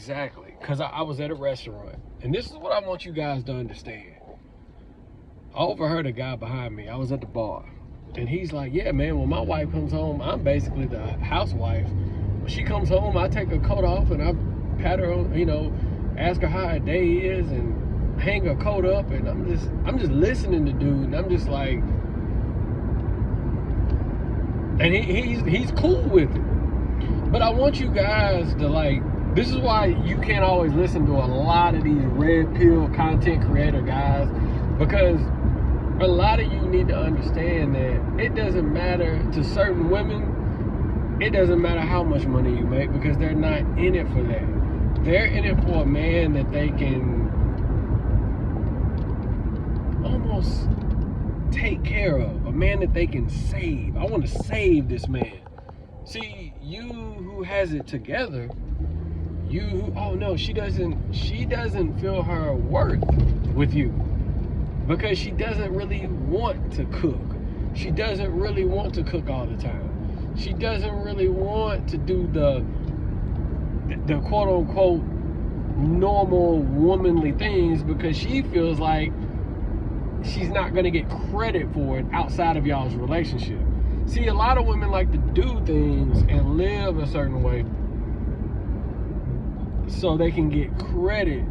Exactly. Because I was at a restaurant. And this is what I want you guys to understand. I overheard a guy behind me. I was at the bar. And he's like, yeah, man, when my wife comes home, I'm basically the housewife. When she comes home, I take her coat off and I pat her on, ask her how her day is and hang her coat up. And I'm just listening to dude. And I'm just like, and he's cool with it. But I want you guys to, like, this is why you can't always listen to a lot of these red pill content creator guys, because a lot of you need to understand that it doesn't matter to certain women, it doesn't matter how much money you make, because they're not in it for that. They're in it for a man that they can almost take care of, a man that they can save. I want to save this man. See, you who has it together, you who, oh no, she doesn't feel her worth with you, because she doesn't really want to cook. She doesn't really want to cook all the time. She doesn't really want to do the quote unquote normal womanly things, because she feels like she's not going to get credit for it outside of y'all's relationship. See, a lot of women like to do things and live a certain way so they can get credit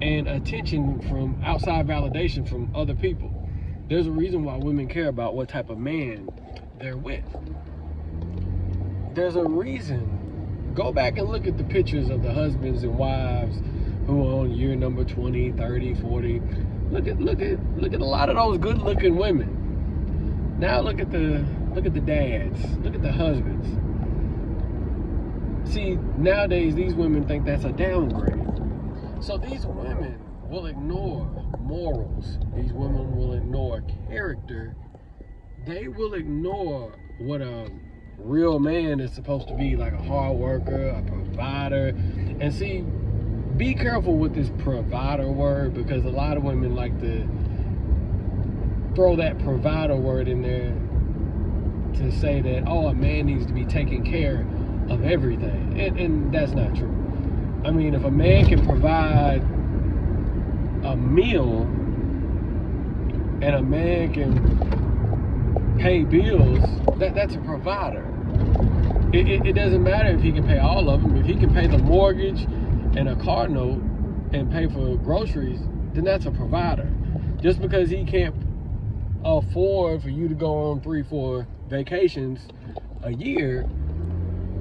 and attention from outside validation from other people. There's a reason why women care about what type of man they're with. There's a reason. Go back and look at the pictures of the husbands and wives who are on year number 20, 30, 40. Look at a lot of those good-looking women. Now look at the dads. Look at the husbands. See, nowadays these women think that's a downgrade. So these women will ignore morals. These women will ignore character. They will ignore what a real man is supposed to be, like a hard worker, a provider. And see, be careful with this provider word, because a lot of women like to throw that provider word in there to say that, oh, a man needs to be taking care of everything. And that's not true. I mean, if a man can provide a meal and a man can pay bills, that's a provider. It doesn't matter if he can pay all of them. If he can pay the mortgage and a car note and pay for groceries, then that's a provider. Just because he can't afford for you to go on 3-4 vacations a year,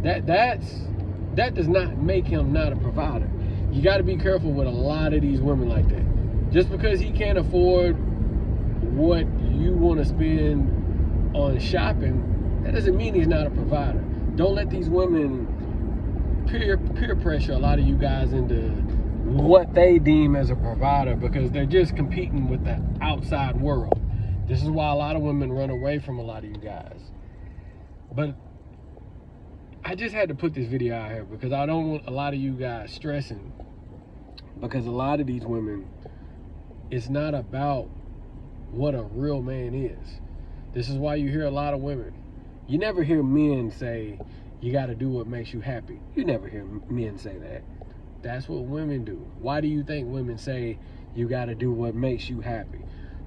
that does not make him not a provider. You got to be careful with a lot of these women like that. Just because he can't afford what you want to spend on shopping, that doesn't mean he's not a provider. Don't let these women peer pressure a lot of you guys into what they deem as a provider, because they're just competing with the outside world. This is why a lot of women run away from a lot of you guys. But I just had to put this video out here because I don't want a lot of you guys stressing, because a lot of these women, it's not about what a real man is. This is why you hear a lot of women. You never hear men say, you got to do what makes you happy. You never hear men say that. That's what women do. Why do you think women say you got to do what makes you happy?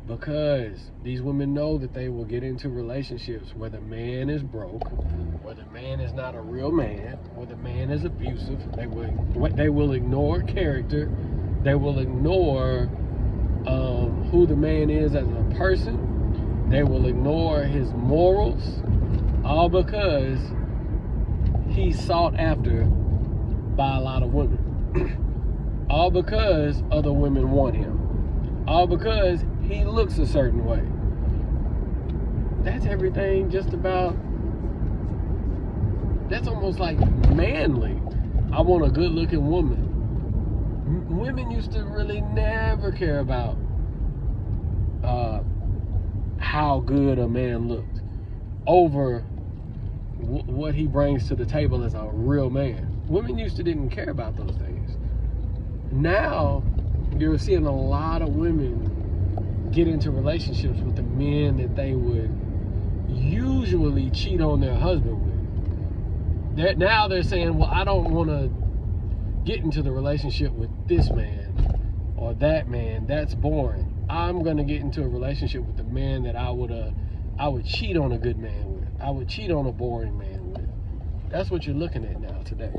Because these women know that they will get into relationships where the man is broke, where the man is not a real man, where the man is abusive. They will ignore character. They will ignore who the man is as a person. They will ignore his morals, all because he's sought after by a lot of women. All because other women want him. All because he looks a certain way. That's everything just about, that's almost like manly. I want a good looking woman. Women used to really never care about how good a man looked over what he brings to the table as a real man. Women used to didn't care about those things. Now you're seeing a lot of women get into relationships with the men that they would usually cheat on their husband with. Now they're saying, well, I don't want to get into the relationship with this man or that man. That's boring. I'm gonna get into a relationship with the man that I would cheat on a good man with. I would cheat on a boring man with. That's what you're looking at now today.